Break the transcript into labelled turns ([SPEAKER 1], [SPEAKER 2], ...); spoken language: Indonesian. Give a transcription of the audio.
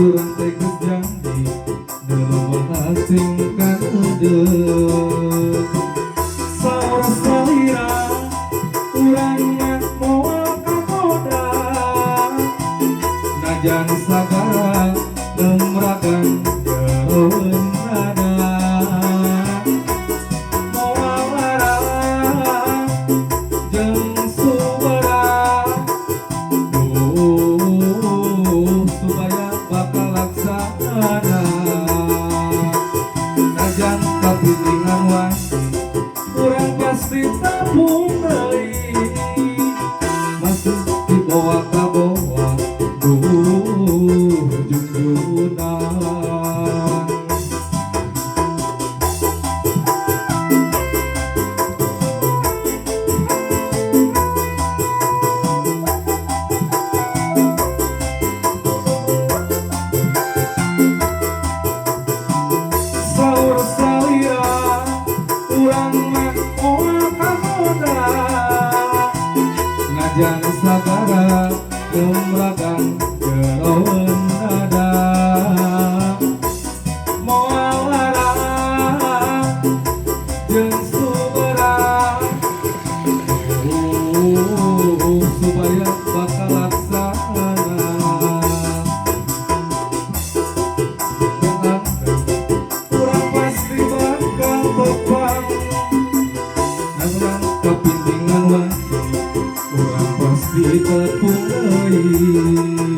[SPEAKER 1] urang teh geus janji neuleumah singkan eudeuh saur salira urang mah moal kagoda najan sagara lemragan jeroen nada moal larang jeung subara supaya bakal laksana najan kapiringan wasi urang pasti tabung deui masih dibawa ka bawah junjunan saur salira urang mah moal kagoda najan sagara lemragan jeroen nada moal larang jeung suberang supaya bakal laksana urang pasti bakal bepang najan kapintingan wasi urang pasti tepung deui